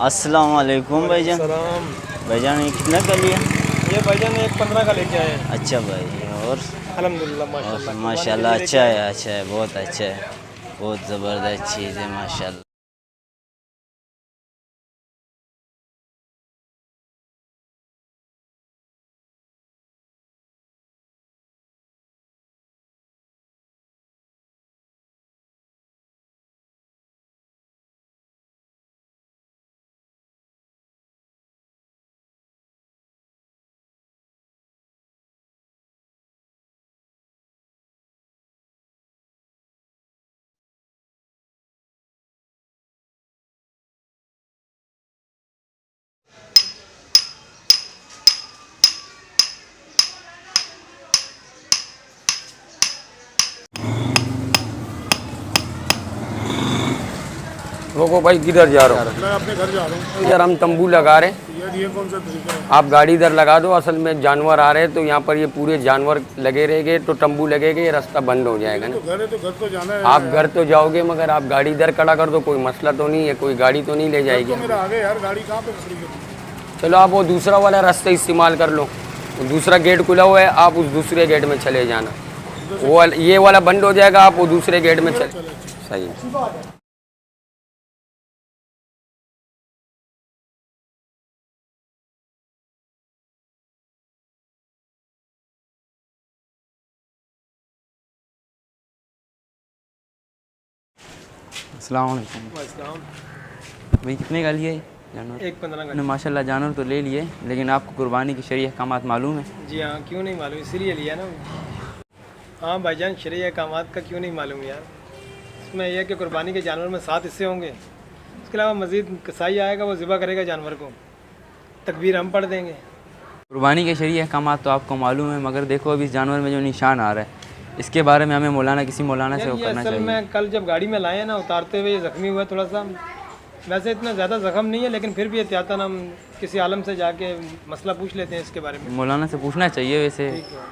السلام علیکم بھائی جان. السلام. بھائی جان یہ کتنا کا لیا؟ یہ بھائی جان 1.15 کا لے کے آئے ہیں. اچھا بھائی. اور الحمدللہ ماشاءاللہ. ماشاء اللہ اچھا ہے، اچھا ہے، بہت اچھا ہے، بہت زبردست چیز ہے ماشاء اللہ. روکو بھائی کدھر جا رہا ہو؟ میں اپنے گھر جا رہا ہوں. یار ہم تمبو لگا رہے ہیں. یار یہ کون سا طریقہ ہے؟ آپ گاڑی ادھر لگا دو، اصل میں جانور آ رہے ہیں تو یہاں پر یہ پورے جانور لگے رہے گے تو تمبو لگے گے، یہ راستہ بند ہو جائے گا نا. تو گھر ہے تو گھر تو جانا ہے. آپ گھر تو جاؤ گے مگر آپ گاڑی ادھر کھڑا کر دو، کوئی مسئلہ تو نہیں ہے، کوئی گاڑی تو نہیں لے جائے گی. تو میرا آگے یار گاڑی کہاں پہ کھڑی ہے؟ چلو آپ وہ دوسرا والا راستہ استعمال کر لو، دوسرا گیٹ کھلا ہوا ہے، آپ اس دوسرے گیٹ میں چلے جانا. وہ یہ والا بند ہو جائے گا، آپ وہ دوسرے گیٹ میں چلے. صحیح. السلام علیکم. السلام. بھائی کتنے کا لیے جانور؟ 1.15 کا. ماشاء اللہ جانور تو لے لیے، لیکن آپ کو قربانی کی شرعی احکامات معلوم ہے؟ جی ہاں، کیوں نہیں معلوم، اسی لیے لیا نا. ہاں بھائی جان، شرعی احکامات کا کیوں نہیں معلوم یار. اس میں یہ ہے کہ قربانی کے جانور میں 7 حصے ہوں گے. اس کے علاوہ مزید کسائی آئے گا، وہ ذبح کرے گا جانور کو، تکبیر ہم پڑھ دیں گے. قربانی کے شرعی احکامات تو آپ کو معلوم ہے، مگر دیکھو ابھی اس جانور میں جو نشان آ رہا ہے اس کے بارے میں ہمیں کسی مولانا سے وہ یہ کرنا اصل چاہیے. میں کل جب گاڑی میں لائے نا، اتارتے ہوئے یہ زخمی ہوا تھوڑا سا. ویسے اتنا زیادہ زخم نہیں ہے، لیکن پھر بھی احتیاطاً ہم کسی عالم سے جا کے مسئلہ پوچھ لیتے ہیں اس کے بارے میں. مولانا سے پوچھنا چاہیے ویسے. ٹھیک ہے.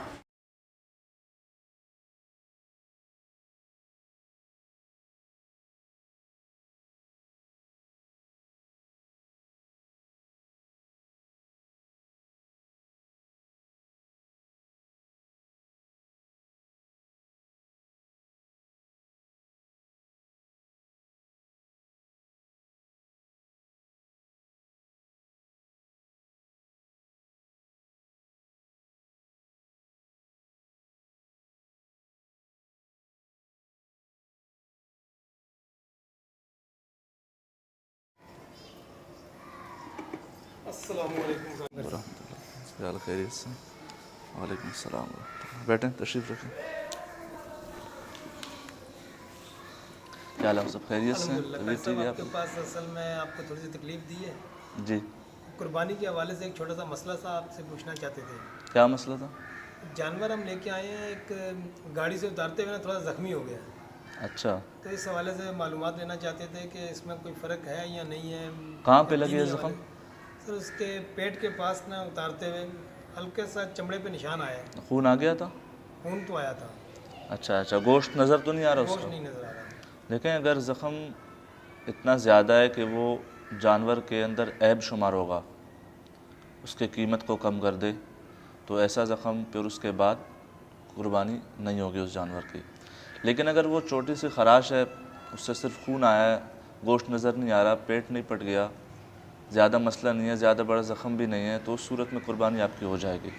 السلام علیکم. خیریت سے. وعلیکم السلام. بیٹھیں، تشریف رکھیں. کیا حال ہے؟ سب خیریت سے ہیں؟ الحمدللہ. صاحب آپ کے پاس اصل میں آپ کو تھوڑی سی تکلیف دی ہے. جی. قربانی کے حوالے سے ایک چھوٹا سا مسئلہ تھا، آپ سے پوچھنا چاہتے تھے. کیا مسئلہ تھا؟ جانور ہم لے کے آئے ہیں، ایک گاڑی سے اتارتے ہوئے نا تھوڑا زخمی ہو گیا. اچھا. تو اس حوالے سے معلومات لینا چاہتے تھے کہ اس میں کوئی فرق ہے یا نہیں ہے. کہاں پہ لگی ہے زخم؟ سر اس کے پیٹ کے پاس نا اتارتے ہوئے ہلکے سا چمڑے پہ نشان آیا ہے. خون آ گیا تھا؟ خون تو آیا تھا. اچھا. گوشت نظر تو نہیں آ رہا اس کا؟ گوشت نہیں نظر آ رہا. دیکھیں، اگر زخم اتنا زیادہ ہے کہ وہ جانور کے اندر عیب شمار ہوگا، اس کے قیمت کو کم کر دے، تو ایسا زخم پھر اس کے بعد قربانی نہیں ہوگی اس جانور کی. لیکن اگر وہ چھوٹی سی خراش ہے، اس سے صرف خون آیا ہے، گوشت نظر نہیں آ رہا، پیٹ نہیں پھٹ گیا، زیادہ مسئلہ نہیں ہے، زیادہ بڑا زخم بھی نہیں ہے، تو اس صورت میں قربانی آپ کی ہو جائے گی.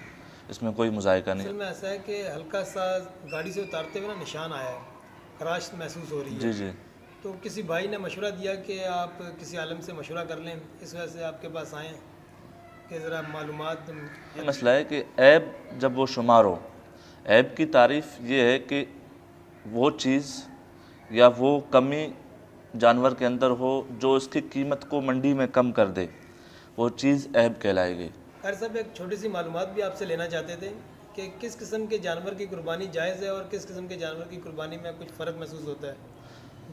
اس میں کوئی مذائقہ نہیں. اصل میں ایسا ہے کہ ہلکا سا گاڑی سے اتارتے ہوئے نا نشان آیا ہے، خراش محسوس ہو رہی ہے. جی جی. تو کسی بھائی نے مشورہ دیا کہ آپ کسی عالم سے مشورہ کر لیں، اس وجہ سے آپ کے پاس آئیں کہ ذرا معلومات. یہ مسئلہ ہے کہ عیب جب وہ شمار ہو، عیب کی تعریف یہ ہے کہ وہ چیز یا وہ کمی جانور کے اندر ہو جو اس کی قیمت کو منڈی میں کم کر دے، وہ چیز عیب کہلائے گی. خیر صاحب، ایک چھوٹی سی معلومات بھی آپ سے لینا چاہتے تھے کہ کس قسم کے جانور کی قربانی جائز ہے اور کس قسم کے جانور کی قربانی میں کچھ فرق محسوس ہوتا ہے،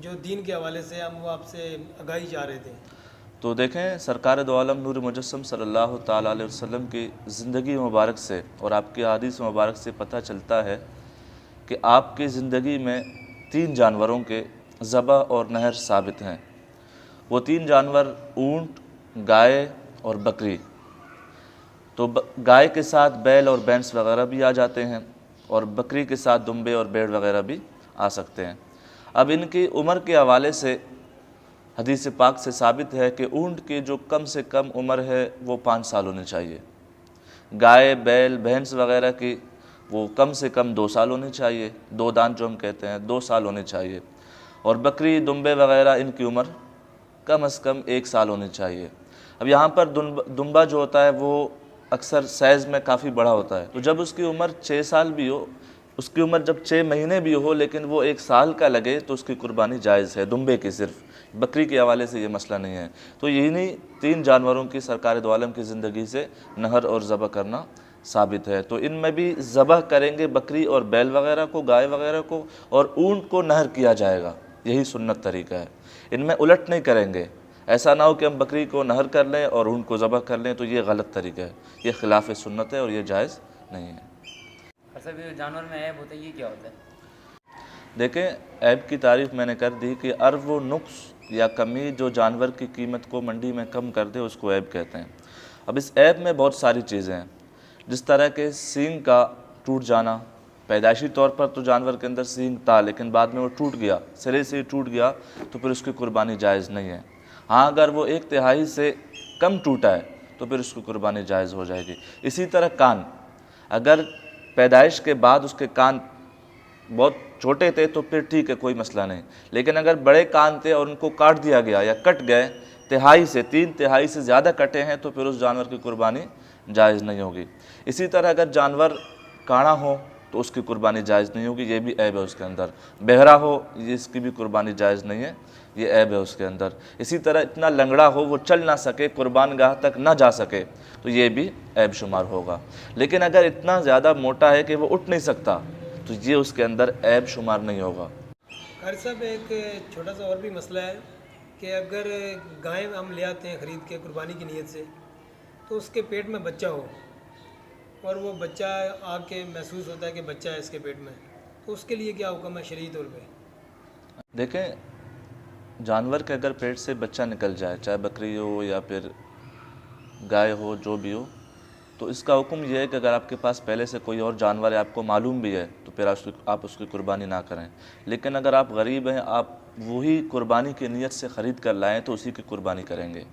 جو دین کے حوالے سے ہم وہ آپ سے آگاہی چاہ رہے تھے. تو دیکھیں، سرکار دو عالم نور مجسم صلی اللہ تعالیٰ علیہ وسلم کی زندگی مبارک سے اور آپ کی حدیث مبارک سے پتہ چلتا ہے کہ آپ کی زندگی میں 3 جانوروں کے ذبح اور نحر ثابت ہیں. وہ 3 جانور اونٹ، گائے اور بکری، تو گائے کے ساتھ بیل اور بھینس وغیرہ بھی آ جاتے ہیں، اور بکری کے ساتھ دمبے اور بھیڑ وغیرہ بھی آ سکتے ہیں۔ اب ان کی عمر کے حوالے سے حدیث پاک سے ثابت ہے کہ اونٹ کی جو کم سے کم عمر ہے وہ 5 سال ہونی چاہیے، گائے بیل بھینس وغیرہ کی وہ کم سے کم 2 سال ہونی چاہیے، 2 دان جو ہم کہتے ہیں 2 سال ہونی چاہیے، اور بکری دمبے وغیرہ ان کی عمر کم از کم 1 سال ہونی چاہیے۔ اب یہاں پر دمبا جو ہوتا ہے وہ اکثر سائز میں کافی بڑا ہوتا ہے، تو جب اس کی عمر 6 سال بھی ہو، اس کی عمر جب 6 مہینے بھی ہو لیکن وہ 1 سال کا لگے تو اس کی قربانی جائز ہے، دمبے کی صرف، بکری کے حوالے سے یہ مسئلہ نہیں ہے۔ تو یہی 3 جانوروں کی سرکار دو عالم کی زندگی سے نہر اور ذبح کرنا ثابت ہے۔ تو ان میں بھی ذبح کریں گے بکری اور بیل وغیرہ کو، گائے وغیرہ کو، اور اونٹ کو نہر کیا جائے گا، یہی سنت طریقہ ہے۔ ان میں الٹ نہیں کریں گے، ایسا نہ ہو کہ ہم بکری کو نہر کر لیں اور اونٹ کو ذبح کر لیں، تو یہ غلط طریقہ ہے، یہ خلاف سنت ہے اور یہ جائز نہیں ہے۔ اصل میں جانور میں عیب ہوتا ہے، یہ کیا ہوتا ہے؟ دیکھیں، عیب کی تعریف میں نے کر دی کہ عرب و نقص یا کمی جو جانور کی قیمت کو منڈی میں کم کر دے اس کو عیب کہتے ہیں۔ اب اس عیب میں بہت ساری چیزیں ہیں، جس طرح کہ سینگ کا ٹوٹ جانا، پیدائشی طور پر تو جانور کے اندر سینگ تھا لیکن بعد میں وہ ٹوٹ گیا، سرے سے ہی ٹوٹ گیا، تو پھر اس کی قربانی جائز نہیں ہے۔ ہاں اگر وہ 1/3 سے کم ٹوٹا ہے تو پھر اس کی قربانی جائز ہو جائے گی۔ اسی طرح کان، اگر پیدائش کے بعد اس کے کان بہت چھوٹے تھے تو پھر ٹھیک ہے، کوئی مسئلہ نہیں، لیکن اگر بڑے کان تھے اور ان کو کاٹ دیا گیا یا کٹ گئے، 3/3 سے زیادہ کٹے ہیں، تو پھر اس جانور کی قربانی جائز نہیں ہوگی۔ اسی طرح اگر جانور کاڑا ہو تو اس کی قربانی جائز نہیں ہوگی، یہ بھی عیب ہے اس کے اندر۔ بہرا ہو، یہ اس کی بھی قربانی جائز نہیں ہے، یہ عیب ہے اس کے اندر۔ اسی طرح اتنا لنگڑا ہو وہ چل نہ سکے، قربان گاہ تک نہ جا سکے، تو یہ بھی عیب شمار ہوگا۔ لیکن اگر اتنا زیادہ موٹا ہے کہ وہ اٹھ نہیں سکتا تو یہ اس کے اندر عیب شمار نہیں ہوگا۔ قاری صاحب ایک چھوٹا سا اور بھی مسئلہ ہے کہ اگر گائے ہم لے آتے ہیں خرید کے قربانی کی نیت سے، تو اس کے پیٹ میں بچہ ہو اور وہ بچہ آ کے محسوس ہوتا ہے کہ بچہ ہے اس کے پیٹ میں، تو اس کے لیے کیا حکم ہے شرعی طور پہ؟ دیکھیں، جانور کے اگر پیٹ سے بچہ نکل جائے، چاہے بکری ہو یا پھر گائے ہو، جو بھی ہو، تو اس کا حکم یہ ہے کہ اگر آپ کے پاس پہلے سے کوئی اور جانور ہے، آپ کو معلوم بھی ہے، تو پھر آپ اس کی قربانی نہ کریں۔ لیکن اگر آپ غریب ہیں، آپ وہی قربانی کی نیت سے خرید کر لائیں تو اسی کی قربانی کریں گے،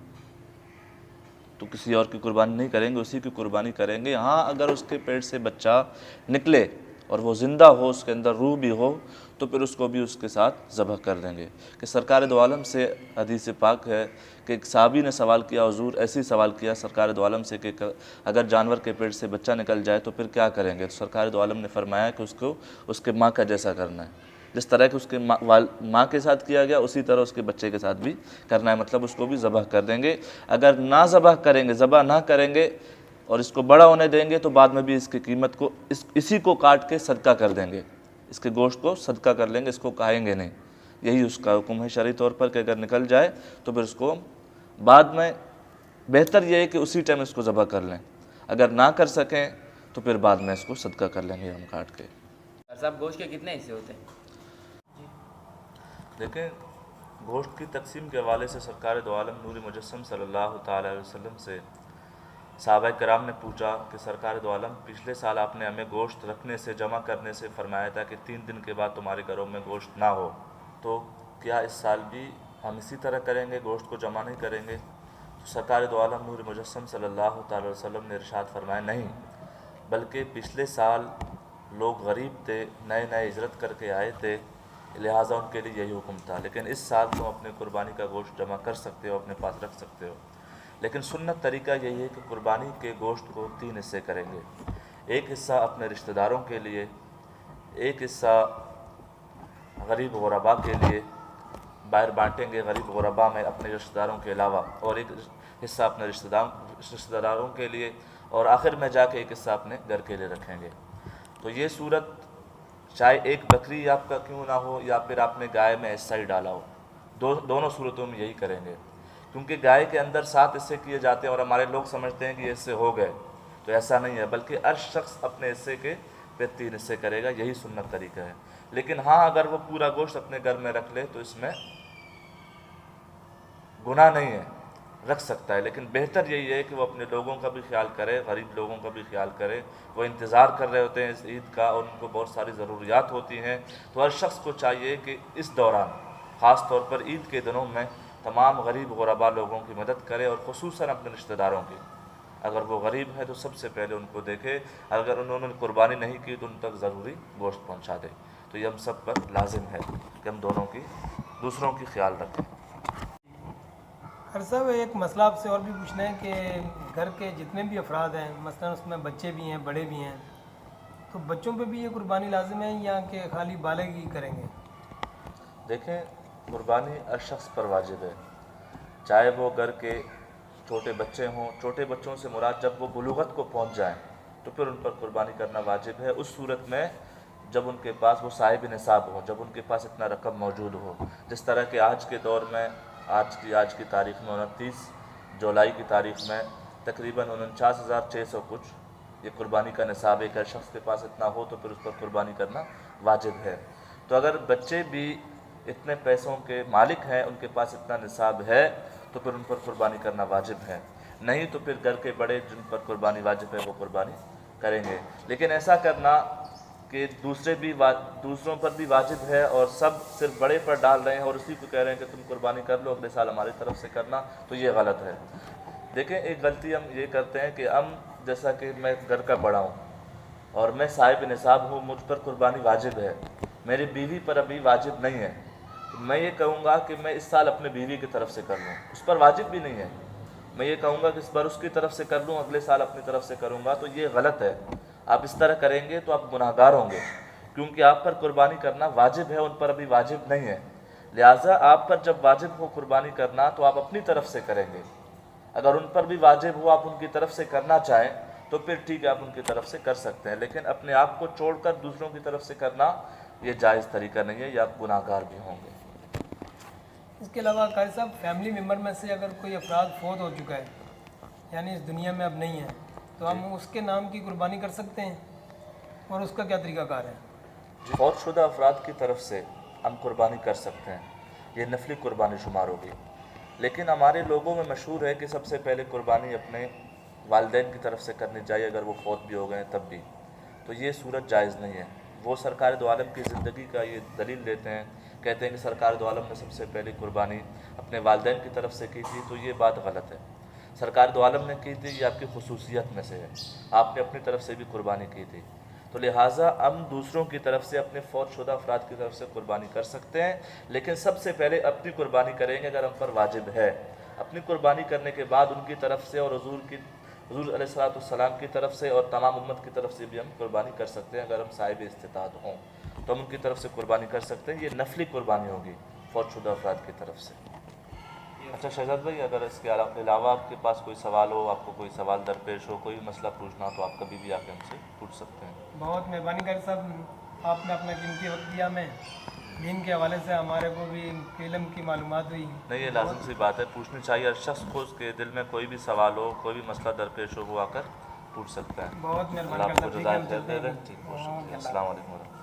تو کسی اور کی قربانی نہیں کریں گے، اسی کی قربانی کریں گے۔ ہاں اگر اس کے پیٹ سے بچہ نکلے اور وہ زندہ ہو، اس کے اندر روح بھی ہو، تو پھر اس کو بھی اس کے ساتھ ذبح کر دیں گے۔ کہ سرکار دو عالم سے حدیث پاک ہے کہ ایک صحابی نے سوال کیا، حضور ایسی سوال کیا سرکار دو عالم سے کہ اگر جانور کے پیٹ سے بچہ نکل جائے تو پھر کیا کریں گے؟ تو سرکار دو عالم نے فرمایا کہ اس کو اس کے ماں کا جیسا کرنا ہے، جس طرح کہ اس کے ماں کے ساتھ کیا گیا اسی طرح اس کے بچے کے ساتھ بھی کرنا ہے، مطلب اس کو بھی ذبح کر دیں گے۔ اگر نہ ذبح کریں گے، ذبح نہ کریں گے اور اس کو بڑا ہونے دیں گے تو بعد میں بھی اس کی قیمت کو اسی کو کاٹ کے صدقہ کر دیں گے، اس کے گوشت کو صدقہ کر لیں گے، اس کو کھائیں گے نہیں۔ یہی اس کا حکم ہے شرعی طور پر کہ اگر نکل جائے تو پھر اس کو بعد میں بہتر یہ ہے کہ اسی ٹائم اس کو ذبح کر لیں، اگر نہ کر سکیں تو پھر بعد میں اس کو صدقہ کر لیں گے ہم کاٹ کے۔ صاحب گوشت کے کتنے حصے ہوتے ہیں؟ دیکھیں، گوشت کی تقسیم کے حوالے سے سرکار دو عالم نور مجسم صلی اللہ تعالی علیہ وسلم سے صحابہ کرام نے پوچھا کہ سرکار دو عالم، پچھلے سال آپ نے ہمیں گوشت رکھنے سے، جمع کرنے سے فرمایا تھا کہ 3 دن کے بعد تمہارے گھروں میں گوشت نہ ہو، تو کیا اس سال بھی ہم اسی طرح کریں گے، گوشت کو جمع نہیں کریں گے؟ تو سرکار دو عالم نور مجسم صلی اللہ تعالی علیہ وسلم نے ارشاد فرمایا، نہیں، بلکہ پچھلے سال لوگ غریب تھے، نئے نئے ہجرت کر کے آئے تھے، لہٰذا ان کے لیے یہی حکم تھا، لیکن اس سال تم اپنے قربانی کا گوشت جمع کر سکتے ہو، اپنے پاس رکھ سکتے ہو۔ لیکن سنت طریقہ یہی ہے کہ قربانی کے گوشت کو 3 حصے کریں گے، ایک حصہ اپنے رشتہ داروں کے لیے، ایک حصہ غریب غرباء کے لیے، باہر بانٹیں گے غریب غرباء میں اپنے رشتہ داروں کے علاوہ، اور ایک حصہ اپنے رشتہ داروں کے لیے، اور آخر میں جا کے ایک حصہ اپنے گھر کے لیے رکھیں گے۔ تو یہ صورت چاہے ایک بکری آپ کا کیوں نہ ہو یا پھر آپ نے گائے میں حصہ ہی ڈالا ہو، دونوں صورتوں میں یہی کریں گے، کیونکہ گائے کے اندر 7 حصے کیے جاتے ہیں اور ہمارے لوگ سمجھتے ہیں کہ یہ حصے ہو گئے، تو ایسا نہیں ہے، بلکہ ہر شخص اپنے حصے کے پھر 3 حصے کرے گا، یہی سنت طریقہ ہے۔ لیکن ہاں اگر وہ پورا گوشت اپنے گھر میں رکھ لے تو اس میں گناہ نہیں ہے، رکھ سکتا ہے، لیکن بہتر یہی ہے کہ وہ اپنے لوگوں کا بھی خیال کرے، غریب لوگوں کا بھی خیال کرے. وہ انتظار کر رہے ہوتے ہیں اس عید کا اور ان کو بہت ساری ضروریات ہوتی ہیں. تو ہر شخص کو چاہیے کہ اس دوران خاص طور پر عید کے دنوں میں تمام غریب غربا لوگوں کی مدد کرے، اور خصوصاً اپنے رشتہ داروں کی. اگر وہ غریب ہے تو سب سے پہلے ان کو دیکھے، اگر انہوں نے قربانی نہیں کی تو ان تک ضروری گوشت پہنچا دے. تو یہ ہم سب پر لازم ہے کہ ہم دونوں کی دوسروں کی خیال رکھیں. ہر صاحب ایک مسئلہ آپ سے اور بھی پوچھنا ہے کہ گھر کے جتنے بھی افراد ہیں، مثلا اس میں بچے بھی ہیں بڑے بھی ہیں، تو بچوں پہ بھی یہ قربانی لازم ہے یا کہ خالی بالغ ہی کریں گے؟ دیکھیں، قربانی ہر شخص پر واجب ہے، چاہے وہ گھر کے چھوٹے بچے ہوں. چھوٹے بچوں سے مراد جب وہ بلوغت کو پہنچ جائیں تو پھر ان پر قربانی کرنا واجب ہے، اس صورت میں جب ان کے پاس وہ صاحب نصاب ہو، جب ان کے پاس اتنا رقم موجود ہو. جس طرح کہ آج کے دور میں آج کی تاریخ میں 29 جولائی کی تاریخ میں تقریباً 49,600 کچھ یہ قربانی کا نصاب ہے. کہ شخص کے پاس اتنا ہو تو پھر اس پر قربانی کرنا واجب ہے. تو اگر بچے بھی اتنے پیسوں کے مالک ہیں، ان کے پاس اتنا نصاب ہے، تو پھر ان پر قربانی کرنا واجب ہے. نہیں تو پھر گھر کے بڑے جن پر قربانی واجب ہے وہ قربانی کریں گے. لیکن ایسا کرنا کہ دوسروں پر بھی واجب ہے اور سب صرف بڑے پر ڈال رہے ہیں اور اسی کو کہہ رہے ہیں کہ تم قربانی کر لو، اگلے سال ہماری طرف سے کرنا، تو یہ غلط ہے. دیکھیں، ایک غلطی ہم یہ کرتے ہیں کہ ہم جیسا کہ میں گھر کا بڑا ہوں اور میں صاحب نصاب ہوں، مجھ پر قربانی واجب ہے، میری بیوی پر ابھی واجب نہیں ہے، میں یہ کہوں گا کہ میں اس سال اپنے بیوی کی طرف سے کر لوں، اس پر واجب بھی نہیں ہے. میں یہ کہوں گا کہ اس بار اس کی طرف سے کر لوں، اگلے سال اپنی طرف سے کروں گا، تو یہ غلط ہے. آپ اس طرح کریں گے تو آپ گناہ گار ہوں گے، کیونکہ آپ پر قربانی کرنا واجب ہے، ان پر ابھی واجب نہیں ہے. لہٰذا آپ پر جب واجب ہو قربانی کرنا تو آپ اپنی طرف سے کریں گے. اگر ان پر بھی واجب ہو، آپ ان کی طرف سے کرنا چاہیں تو پھر ٹھیک ہے، آپ ان کی طرف سے کر سکتے ہیں. لیکن اپنے آپ کو چھوڑ کر دوسروں کی طرف سے کرنا یہ جائز طریقہ نہیں ہے، یہ آپ گناہ گار بھی ہوں گے. اس کے علاوہ قاری صاحب، فیملی ممبر میں سے اگر کوئی افراد فوت ہو چکا ہے، یعنی اس دنیا میں اب نہیں ہے، تو ہم اس کے نام کی قربانی کر سکتے ہیں، اور اس کا کیا طریقہ کار ہے؟ فوت شدہ افراد کی طرف سے ہم قربانی کر سکتے ہیں، یہ نفلی قربانی شمار ہوگی. لیکن ہمارے لوگوں میں مشہور ہے کہ سب سے پہلے قربانی اپنے والدین کی طرف سے کرنی چاہیے، اگر وہ فوت بھی ہو گئے ہیں تب بھی. تو یہ صورت جائز نہیں ہے. وہ سرکار دو عالم کی زندگی کا یہ دلیل دیتے ہیں، کہتے ہیں کہ سرکار دو عالم نے سب سے پہلے قربانی اپنے والدین کی طرف سے کی تھی. تو یہ بات غلط ہے. سرکار دو عالم نے کی تھی، یہ آپ کی خصوصیت میں سے ہے، آپ نے اپنی طرف سے بھی قربانی کی تھی. تو لہٰذا ہم دوسروں کی طرف سے اپنے فوت شدہ افراد کی طرف سے قربانی کر سکتے ہیں، لیکن سب سے پہلے اپنی قربانی کریں گے اگر ہم پر واجب ہے. اپنی قربانی کرنے کے بعد ان کی طرف سے اور حضور علیہ السلام کی طرف سے اور تمام امت کی طرف سے بھی ہم قربانی کر سکتے ہیں. اگر ہم صاحب استطاعت ہوں تو ہم ان کی طرف سے قربانی کر سکتے ہیں. یہ نفلی قربانی ہوگی فوت شدہ افراد کی طرف سے. اچھا شہزاد بھائی، اگر اس کے علاوہ آپ کے پاس کوئی سوال ہو، آپ کو کوئی سوال درپیش ہو، کوئی مسئلہ پوچھنا ہو، تو آپ کبھی بھی آ کے ہم سے پوچھ سکتے ہیں. بہت مہربانی قاری صاحب، آپ نے اپنا قیمتی وقت دیا. میں دین کے حوالے سے ہمارے کو بھی علم کی معلومات ہوئی. نہیں، یہ لازم سی بات ہے، پوچھنی چاہیے. ہر شخص کو اس کے دل میں کوئی بھی سوال ہو، کوئی بھی مسئلہ درپیش ہو، وہ آ کر پوچھ سکتا ہے. بہت اللہ مہربانی آپ کو کرتا. جزائے خیر دے. ٹھیک، بہت شکریہ. السلام علیکم ورحمۃ اللہ.